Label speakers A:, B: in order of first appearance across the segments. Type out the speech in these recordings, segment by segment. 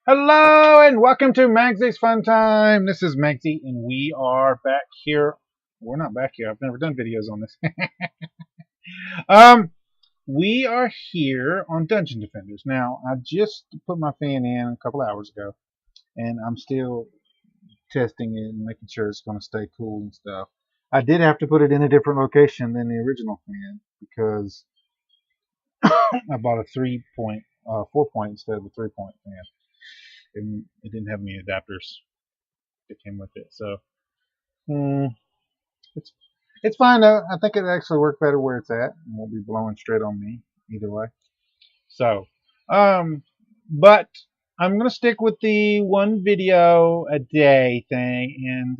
A: Hello and welcome to Magzie's Fun Time. This is Magzie and we are back here. We're not back here. I've never done videos on this. We are here on Dungeon Defenders. Now, I just put my fan in a couple hours ago and I'm still testing it and making sure it's going to stay cool and stuff. I did have to put it in a different location than the original fan because I bought a 4-point instead of a 3-point fan. And it didn't have any adapters that came with it, so it's fine though. I think it actually worked better where it's at. It won't be blowing straight on me either way. So, but I'm gonna stick with the one video a day thing, and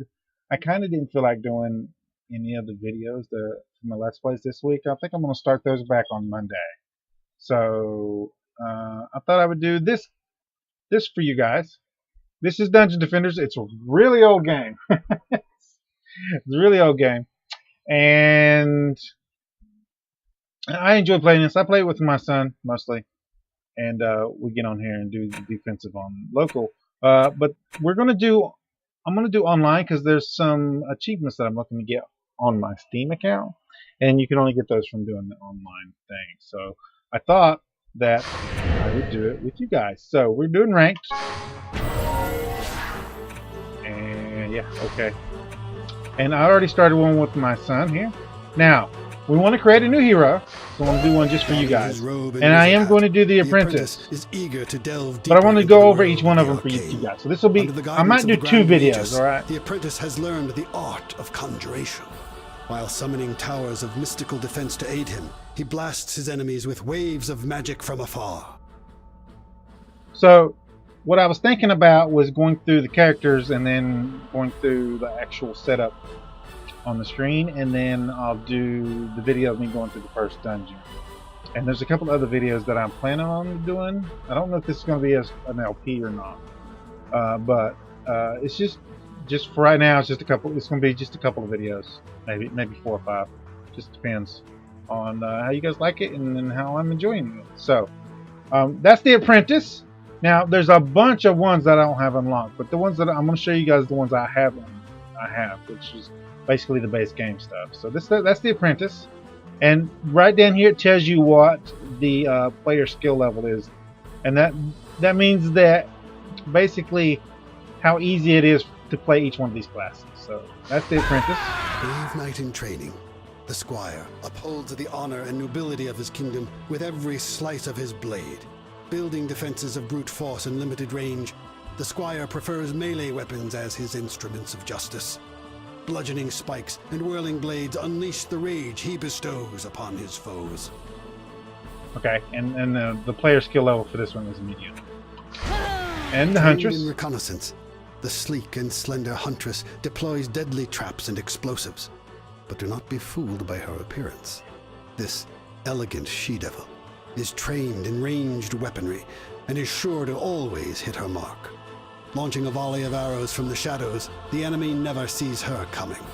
A: I kind of didn't feel like doing any of the videos from my Let's Plays this week. I think I'm gonna start those back on Monday. So I thought I would do this for you guys. This is Dungeon Defenders. It's a really old game. It's a really old game. And I enjoy playing this. I play it with my son mostly. And we get on here and do the defensive on local. But I'm going to do online because there's some achievements that I'm looking to get on my Steam account. And you can only get those from doing the online thing. So I thought that I would do it with you guys. So we're doing ranked. And yeah, okay. And I already started one with my son here. Now, we want to create a new hero. So I want to do one just for you guys. And I am going to do the apprentice.
B: Is eager to delve
A: but I want to go over each one of them for you guys. So this will be, I might do 2 videos, alright?
B: The apprentice has learned the art of conjuration. While summoning towers of mystical defense to aid him, he blasts his enemies with waves of magic from afar.
A: So, what I was thinking about was going through the characters and then going through the actual setup on the screen, and then I'll do the video of me going through the first dungeon. And there's a couple other videos that I'm planning on doing. I don't know if this is going to be an LP or not, but it's just for right now. It's going to be just a couple of videos, maybe 4 or 5. Just depends on how you guys like it and then how I'm enjoying it. So that's the apprentice. Now there's a bunch of ones that I don't have unlocked, but the ones that I'm going to show you guys, the ones I have, which is basically the base game stuff. So that's the apprentice, and right down here it tells you what the player skill level is, and that means that basically how easy it is to play each one of these classes. So that's the apprentice.
B: Brave knight in training, the squire upholds the honor and nobility of his kingdom with every slice of his blade. Building defenses of brute force and limited range, the squire prefers melee weapons as his instruments of justice. Bludgeoning spikes and whirling blades unleash the rage he bestows upon his foes.
A: Okay, and the player skill level for this one is medium. And the huntress.
B: In reconnaissance, the sleek and slender huntress deploys deadly traps and explosives. But do not be fooled by her appearance. This elegant she-devil is trained in ranged weaponry and is sure to always hit her mark. Launching a volley of arrows from the shadows, the enemy never sees her coming.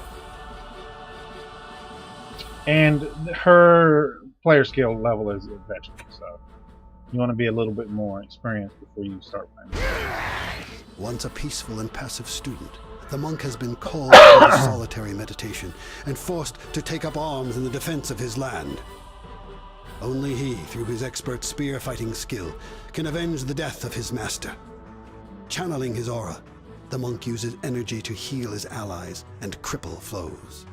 A: And her player skill level is a veteran, so you want to be a little bit more experienced before you start playing.
B: Once a peaceful and passive student, the monk has been called to solitary meditation and forced to take up arms in the defense of his land. Only he, through his expert spear fighting skill, can avenge the death of his master. Channeling his aura, the monk uses energy to heal his allies and cripple foes.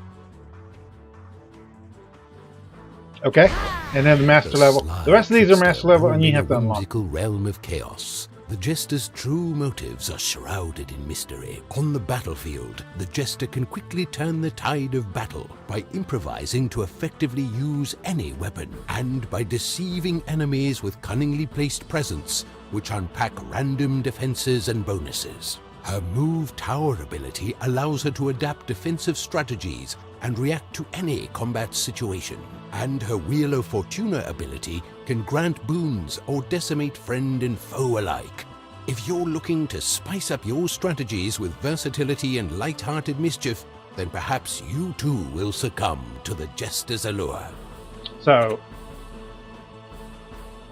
A: Okay, and then the master level. The rest of these are master level, and you have to unlock.
C: Whimsical realm of chaos. The jester's true motives are shrouded in mystery. On the battlefield, the jester can quickly turn the tide of battle by improvising to effectively use any weapon, and by deceiving enemies with cunningly placed presents, which unpack random defenses and bonuses. Her Move Tower ability allows her to adapt defensive strategies and react to any combat situation. And her Wheel of Fortuna ability can grant boons or decimate friend and foe alike. If you're looking to spice up your strategies with versatility and light-hearted mischief, then perhaps you too will succumb to the jester's allure.
A: So,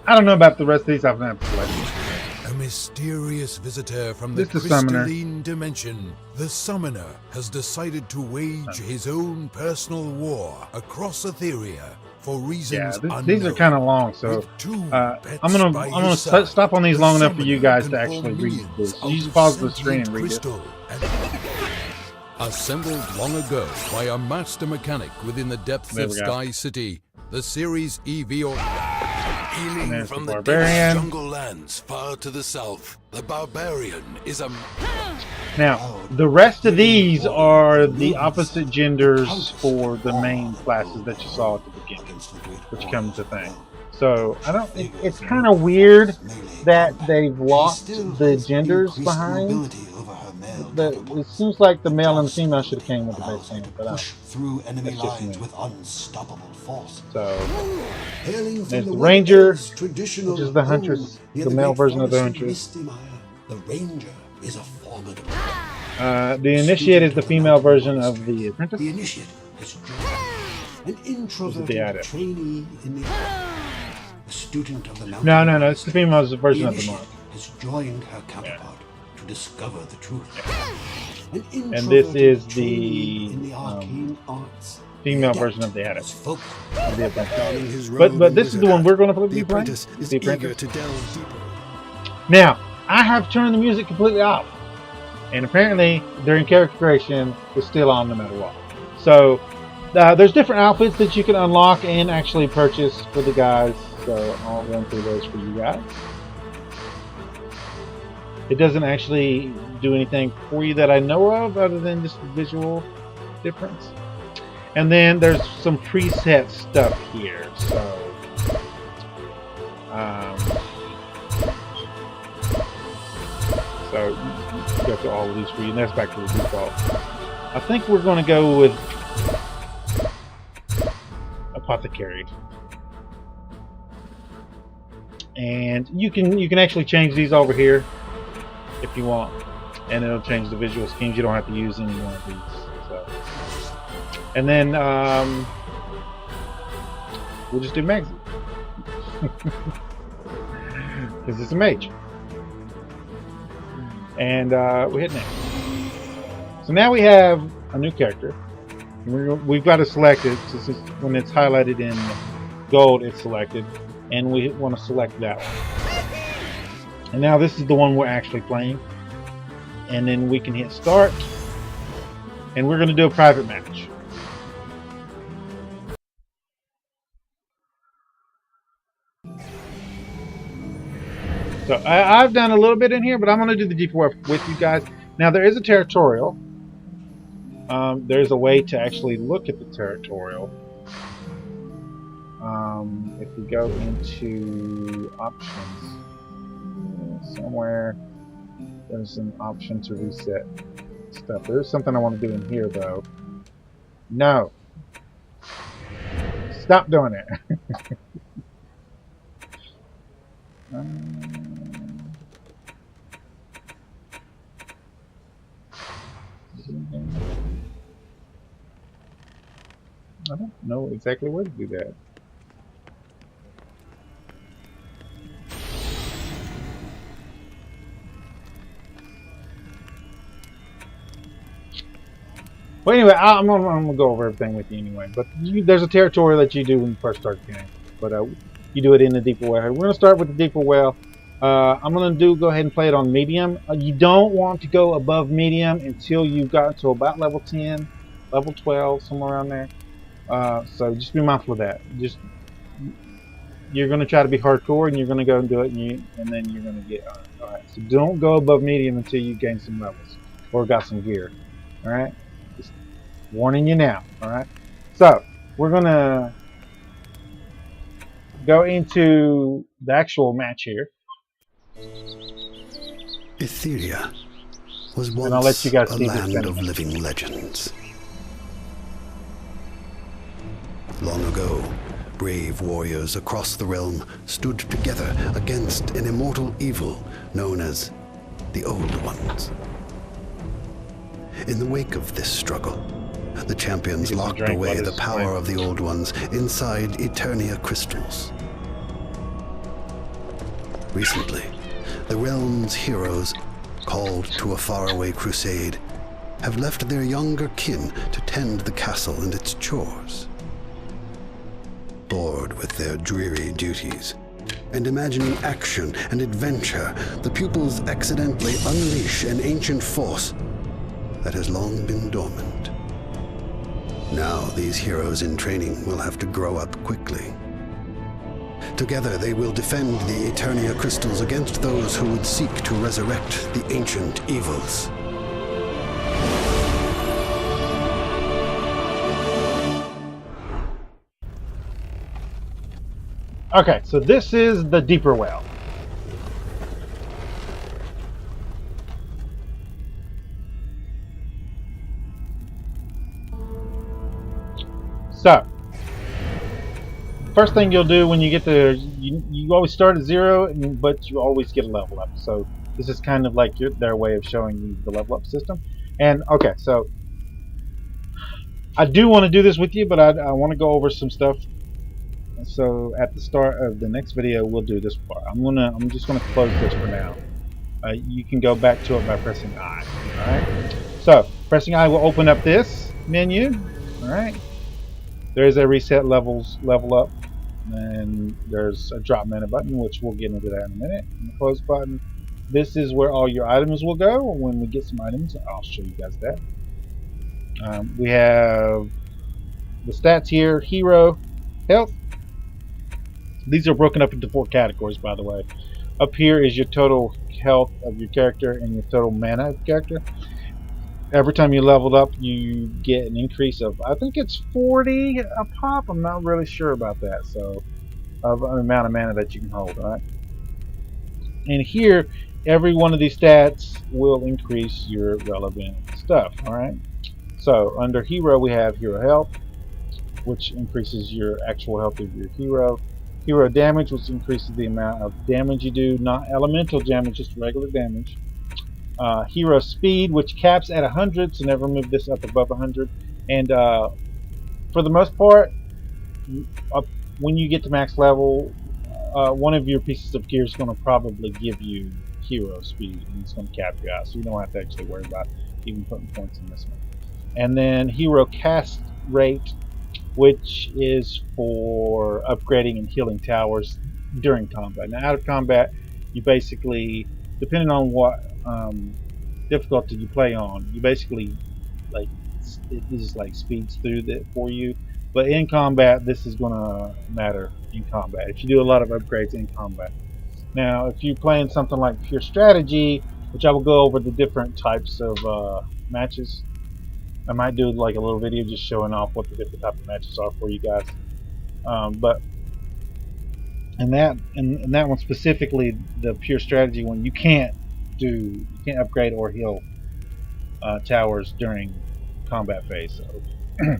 A: I don't know about the rest of these. I've never played these.
C: A mysterious visitor from the
A: This is the summoner.
C: crystalline dimension. The summoner has decided to wage his own personal war across Etheria for reasons unknown.
A: These are kind of long, so
C: With two
A: I'm
C: pets
A: gonna
C: by his side,
A: stop on these
C: the
A: long enough for you
C: summoner
A: guys
C: can
A: to actually
C: form
A: read
C: millions
A: this. So
C: out
A: you just
C: of
A: pause the screen and
C: sentient
A: read it.
C: crystal Assembled long ago by a master mechanic within the depths
A: There
C: of
A: we go.
C: Sky City, the Series EV or hailing
A: there's
C: from
A: the
C: the
A: barbarian.
C: dense jungle lands far to the south, the barbarian is a
A: Now, the rest of these are the opposite genders for the main classes that you saw at the beginning, which comes to thing. So I don't. It's kind of weird that they've locked the genders behind. It seems like the male and the female should have came with the base game, but
B: through enemy
A: that's just me.
B: lines with unstoppable force.
A: So
B: Hailing from
A: there's the
B: Wood
A: Ranger,
B: Elves' traditional
A: which is the
B: home
A: Huntress,
B: near
A: the
B: great
A: male version of the
B: forest
A: Huntress.
B: Misty Mire, the Ranger is a formidable.
A: The Initiate is the female version of the Apprentice.
B: The Initiate is an introverted
A: the adept.
B: trainee in the student of the mountain.
A: No, it's the female version
B: The
A: of the
B: Initiate
A: monk.
B: has joined her counterpart to discover the truth. An
A: And this is
B: introverted
A: the
B: trainee in the arcane arts.
A: female
B: The
A: version
B: adept
A: of the adept.
B: is focused.
A: Of the Apprentice.
B: Donning his
A: But
B: robe
A: this
B: and
A: is the one
B: wizard
A: we're going to
B: hat,
A: be
B: the
A: playing.
B: apprentice is
A: The
B: eager
A: Apprentice.
B: to delve deeper.
A: Now, I have turned the music completely off, and apparently during character creation, it's still on no matter what. So there's different outfits that you can unlock and actually purchase for the guys. So I'll run through those for you guys. It doesn't actually do anything for you that I know of, other than just the visual difference. And then there's some preset stuff here. So. So you go through all of these for you, and that's back to the default. I think we're going to go with Apothecary, and you can actually change these over here if you want, and it'll change the visual schemes. You don't have to use any one of these. So, and then we'll just do Magzie because it's a mage. And we hit next. So now we have a new character. We've got to select it. So when it's highlighted in gold, it's selected. And we want to select that one. And now this is the one we're actually playing. And then we can hit start. And we're going to do a private match. So I've done a little bit in here, but I'm going to do the D4 with you guys. Now there is a territorial. There's a way to actually look at the territorial. If we go into options, somewhere there's an option to reset stuff. There's something I want to do in here though. No. Stop doing it. I don't know exactly where to do that. Well, anyway, I'm gonna go over everything with you anyway. But there's a territorial that you do when you first start the game. But you do it in the deeper well. We're gonna start with the deeper well. I'm gonna go ahead and play it on medium. You don't want to go above medium until you've gotten to about level 10, level 12, somewhere around there. So just be mindful of that. You're gonna try to be hardcore, and you're gonna go and do it, and then you're gonna get all right. So don't go above medium until you gain some levels or got some gear. All right. Just warning you now. All right. So we're gonna go into the actual match here.
B: Etheria was
A: And I'll let
B: once
A: you guys
B: a
A: see this
B: land of
A: then.
B: living legends. Long ago, brave warriors across the realm stood together against an immortal evil known as the Old Ones. In the wake of this struggle, the champions locked away the power of the Old Ones inside Eternia crystals. Recently, the realm's heroes, called to a faraway crusade, have left their younger kin to tend the castle and its chores. Bored with their dreary duties, and imagining action and adventure, the pupils accidentally unleash an ancient force that has long been dormant. Now these heroes in training will have to grow up quickly. Together they will defend the Eternia crystals against those who would seek to resurrect the ancient evils.
A: Okay, so this is the deeper well. So, first thing you'll do when you get there, you always start at 0, but you always get a level up. So this is kind of like their way of showing you the level up system. And okay, so I do want to do this with you, but I want to go over some stuff. So at the start of the next video, we'll do this part. I'm just gonna close this for now. You can go back to it by pressing I. All right. So pressing I will open up this menu. All right. There is a reset level up, and there's a drop mana button, which we'll get into that in a minute. And the close button. This is where all your items will go. When we get some items, I'll show you guys that. We have the stats here: hero, health. These are broken up into 4 categories, by the way. Up here is your total health of your character and your total mana of your character. Every time you leveled up, you get an increase of, I think it's 40 a pop. I'm not really sure about that. So, of the amount of mana that you can hold, all right? And here, every one of these stats will increase your relevant stuff, all right? So, under hero, we have hero health, which increases your actual health of your hero. Hero damage, which increases the amount of damage you do, not elemental damage, just regular damage. Hero speed, which caps at 100, so never move this up above 100. And for the most part, when you get to max level, one of your pieces of gear is going to probably give you hero speed, and it's going to cap you out, so you don't have to actually worry about even putting points in this one. And then hero cast rate, which is for upgrading and healing towers during combat. Now, out of combat, you basically, depending on what difficulty you play on, you basically, like, it just like speeds through that for you. But in combat, this is going to matter in combat if you do a lot of upgrades in combat. Now, if you're playing something like pure strategy, which I will go over the different types of matches. I might do like a little video just showing off what the different type of matches are for you guys. But and that one specifically, the pure strategy one, you can't upgrade or heal towers during combat phase. So you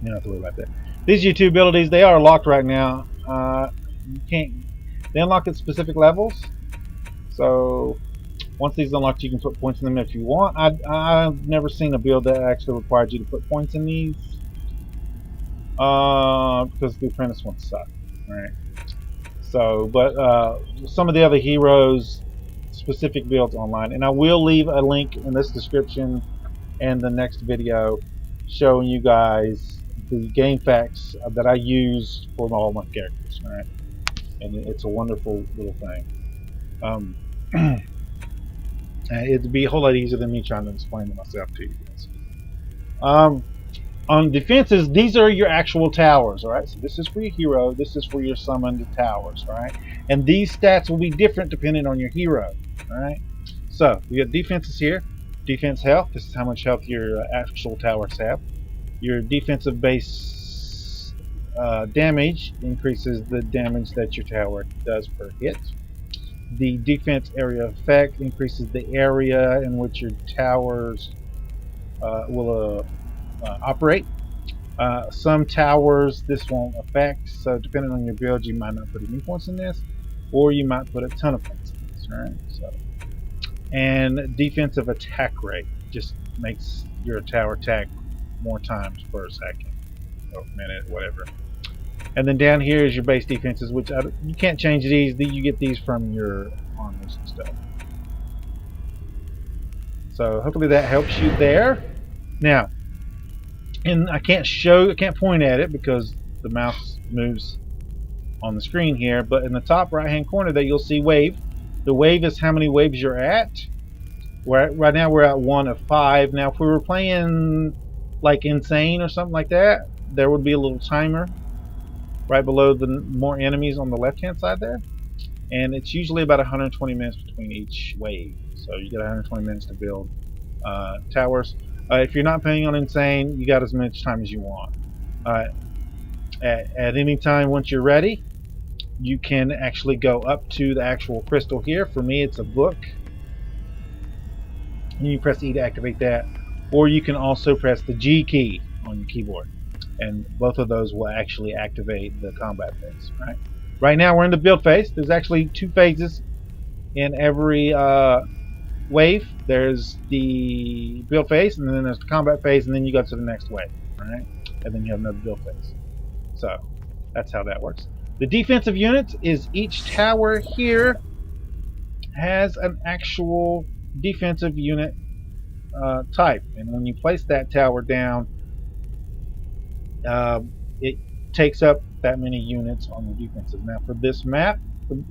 A: don't have to worry about that. These U2 abilities, they are locked right now. You can't. They unlock at specific levels. So once these unlocked, you can put points in them if you want. I've never seen a build that actually required you to put points in these, because the apprentice ones suck, right? So, but some of the other heroes, specific builds online, and I will leave a link in this description and the next video showing you guys the game facts that I used for all my characters, right? And it's a wonderful little thing. It'd be a whole lot easier than me trying to explain it myself to you guys. On defenses, these are your actual towers, alright? So this is for your hero, this is for your summoned towers, alright? And these stats will be different depending on your hero, alright? So, we got defenses here. Defense health, this is how much health your actual towers have. Your defensive base damage increases the damage that your tower does per hit. The defense area effect increases the area in which your towers will operate. Some towers this won't affect, so depending on your build, you might not put any points in this, or you might put a ton of points in this. Right? So, and defensive attack rate just makes your tower attack more times per second or minute, whatever. And then down here is your base defenses, which you can't change these. You get these from your armors and stuff. So hopefully that helps you there. Now, and I can't point at it because the mouse moves on the screen here, but in the top right hand corner there you'll see wave. The wave is how many waves you're at. Right now we're at 1 of 5. Now if we were playing like Insane or something like that, there would be a little timer right below the more enemies on the left hand side there, and it's usually about 120 minutes between each wave, so you get 120 minutes to build towers. If you're not playing on Insane, you got as much time as you want. At any time once you're ready, you can actually go up to the actual crystal here. For me it's a book, and you press E to activate that, or you can also press the G key on your keyboard, and both of those will actually activate the combat phase. Right now we're in the build phase. There's actually 2 phases in every wave. There's the build phase, and then there's the combat phase, and then you go to the next wave, and then you have another build phase. So that's how that works. The defensive units is each tower here has an actual defensive unit type, and when you place that tower down, it takes up that many units on the defensive. Now for this map,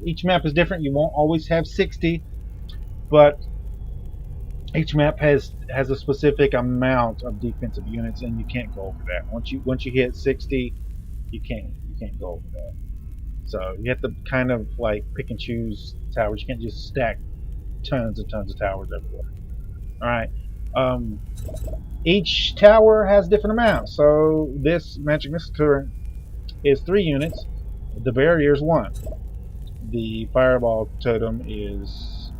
A: each map is different. You won't always have 60, but each map has a specific amount of defensive units, and you can't go over that. Once you hit 60, you can't go over that. So you have to kind of like pick and choose towers. You can't just stack tons and tons of towers everywhere. All right. Each tower has different amounts. So this magic missile turret is 3 units. The barrier is 1. The fireball totem is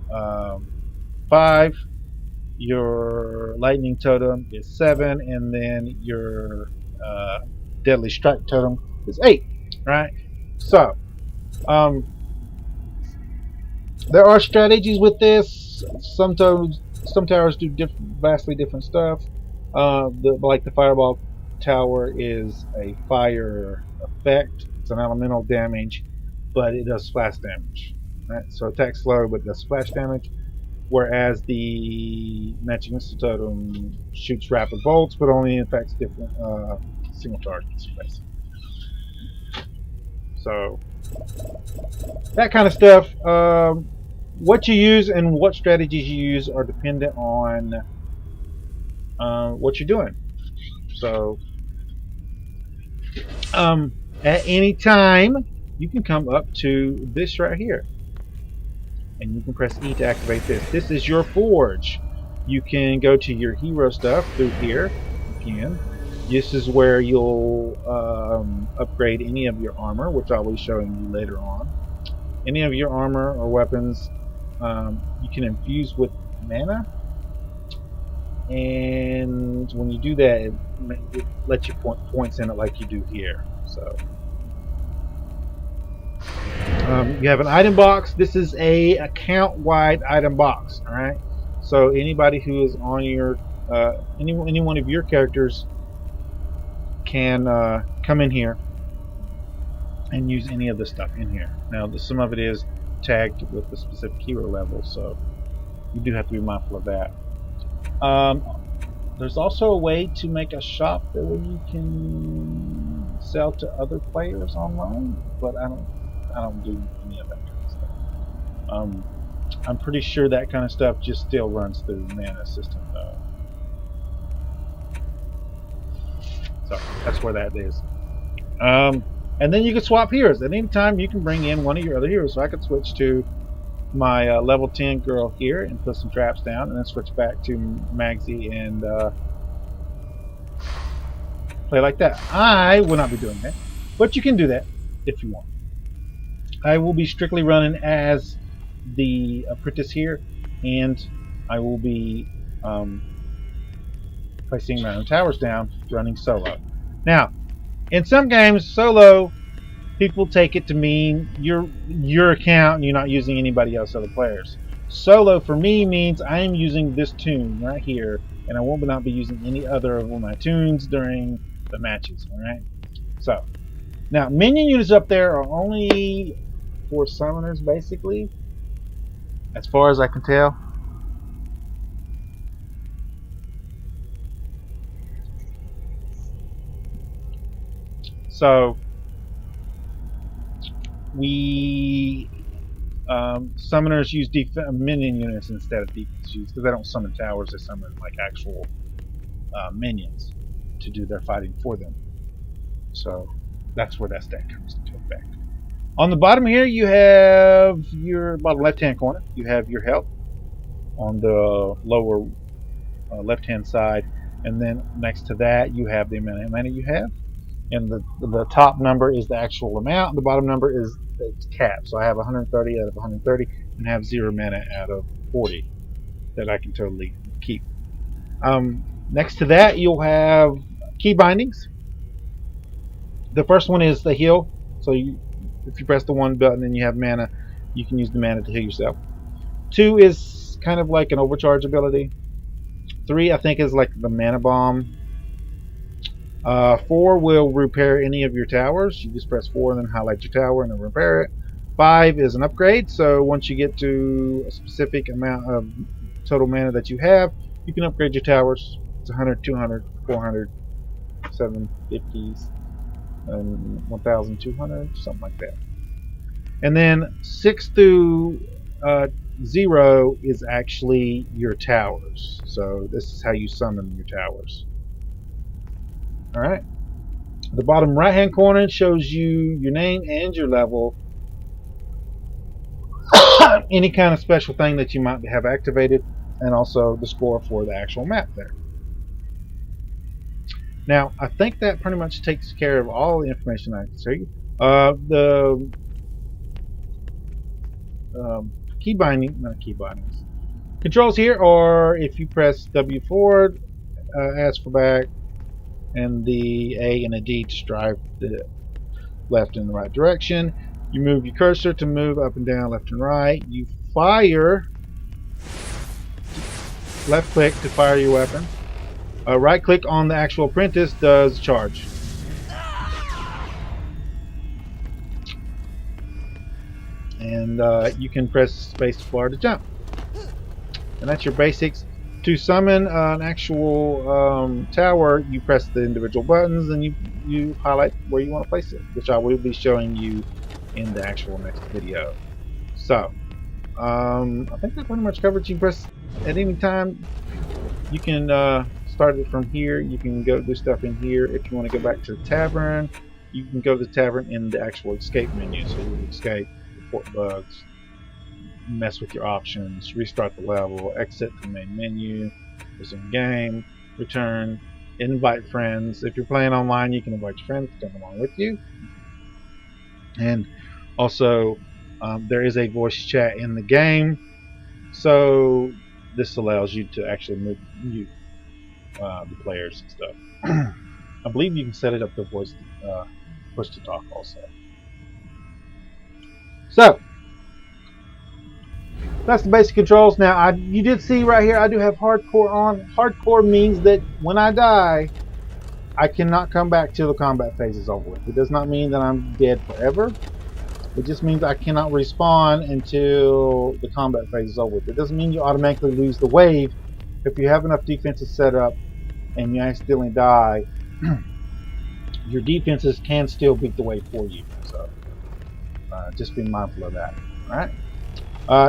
A: 5. Your lightning totem is 7, and then your deadly strike totem is 8. Right? So there are strategies with this. Some towers do vastly different stuff. Like the fireball tower is a fire effect. It's an elemental damage, but it does splash damage. Right? So attacks slow, but does splash damage. Whereas the magic missile totem shoots rapid bolts, but only affects different single targets, basically. So that kind of stuff. What you use and what strategies you use are dependent on what you're doing. So at any time you can come up to this right here, and you can press E to activate this. This is your forge. You can go to your hero stuff through here. You can. This is where you'll upgrade any of your armor, which I'll be showing you later on. Any of your armor or weapons you can infuse with mana, and when you do that, it lets you put points in it like you do here. So you have an item box. This is a account-wide item box. All right. So anybody who is on your any one of your characters can come in here and use any of the stuff in here. Now, some of it is tagged with the specific hero level, so you do have to be mindful of that. There's also a way to make a shop that where you can sell to other players online, but I don't do any of that kind of stuff. I'm pretty sure that kind of stuff just still runs through the mana system, though. So that's where that is. And then you can swap heroes. At any time you can bring in one of your other heroes. So I could switch to my level 10 girl here and put some traps down, and then switch back to Magzie and play like that. I will not be doing that, but you can do that if you want. I will be strictly running as the apprentice here, and I will be placing my own towers down, running solo. Now, in some games, solo, people take it to mean your account and you're not using anybody else, other players. Solo for me means I am using this tune right here, and I will not be using any other of my tunes during the matches. All right. So now minion units up there are only for summoners, basically, as far as I can tell. So we summoners use minion units instead of defense units because they don't summon towers; they summon like actual minions to do their fighting for them. So that's where that stat comes into effect. On the bottom here, you have your bottom left-hand corner. You have your health on the lower left-hand side, and then next to that, you have the amount of mana you have. And the top number is the actual amount. The bottom number is its cap. So I have 130 out of 130, and have 0 mana out of 40 that I can totally keep. Next to that, you'll have key bindings. The first one is the heal. So if you press the 1 button and you have mana, you can use the mana to heal yourself. 2 is kind of like an overcharge ability. 3, I think, is like the mana bomb. 4 will repair any of your towers. You just press 4 and then highlight your tower and then repair it. 5 is an upgrade. So once you get to a specific amount of total mana that you have, you can upgrade your towers. It's 100, 200, 400, 750, 1,200, something like that. And then 6 through 0 is actually your towers. So this is how you summon your towers. Alright. The bottom right hand corner shows you your name and your level. Any kind of special thing that you might have activated, and also the score for the actual map there. Now, I think that pretty much takes care of all the information I can show you. The key binding, not key bindings. Controls here are if you press W forward, ask for back, and the A and a D to drive the left and the right direction. You move your cursor to move up and down, left and right. You fire, left click to fire your weapon. Right click on the actual apprentice does charge. And you can press space bar to jump. And that's your basics. To summon an actual tower, you press the individual buttons and you highlight where you want to place it, which I will be showing you in the actual next video. So, I think that pretty much covers. You can press at any time. You can start it from here. You can go do stuff in here. If you want to go back to the tavern, you can go to the tavern in the actual escape menu. So you escape, report bugs, mess with your options, restart the level, exit the main menu, resume game, return, invite friends. If you're playing online, you can invite your friends to come along with you. And also, there is a voice chat in the game, so this allows you to actually mute the players and stuff. I believe you can set it up to voice push to talk also. So that's the basic controls. Now, you did see right here I do have hardcore on. Hardcore means that when I die, I cannot come back till the combat phase is over with. It does not mean that I'm dead forever. It just means I cannot respawn until the combat phase is over with. It doesn't mean you automatically lose the wave. If you have enough defenses set up and you accidentally die, your defenses can still beat the wave for you. So just be mindful of that. Alright.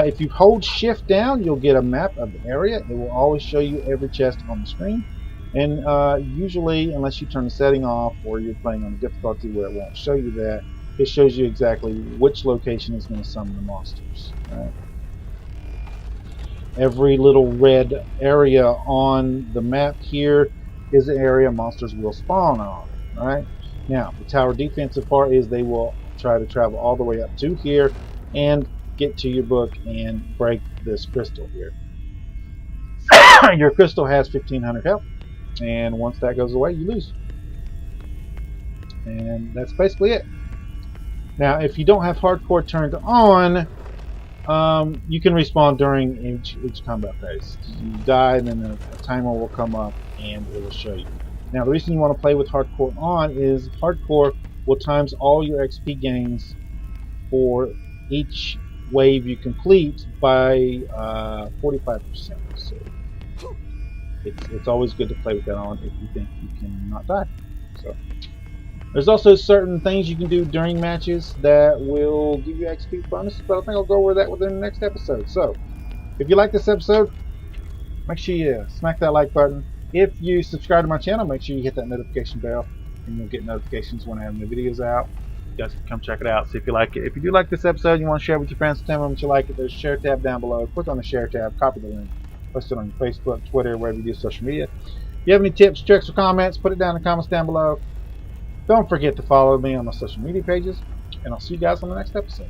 A: If you hold shift down, you'll get a map of the area. It will always show you every chest on the screen. And usually, unless you turn the setting off or you're playing on a difficulty where it won't show you that, it shows you exactly which location is going to summon the monsters. Right? Every little red area on the map here is the area monsters will spawn on. Right? Now, the tower defensive part is they will try to travel all the way up to here and get to your book and break this crystal here. Your crystal has 1,500 health, and once that goes away, you lose. And that's basically it. Now, if you don't have hardcore turned on, you can respawn during each combat phase. You die, and then a timer will come up, and it will show you. Now, the reason you want to play with hardcore on is hardcore will times all your XP gains for each wave you complete by 45%. So it's always good to play with that on if you think you cannot die. So there's also certain things you can do during matches that will give you XP bonuses, but I think I'll go over that within the next episode. So if you like this episode, make sure you smack that like button. If you subscribe to my channel, make sure you hit that notification bell, and you'll get notifications when I have new videos out. You guys can come check it out, see if you like it. If you do like this episode, you want to share it with your friends, tell them that you like it, there's a share tab down below. Click on the share tab, copy the link, post it on your Facebook, Twitter, wherever you do social media. If you have any tips, tricks, or comments, put it down in the comments down below. Don't forget to follow me on my social media pages, and I'll see you guys on the next episode.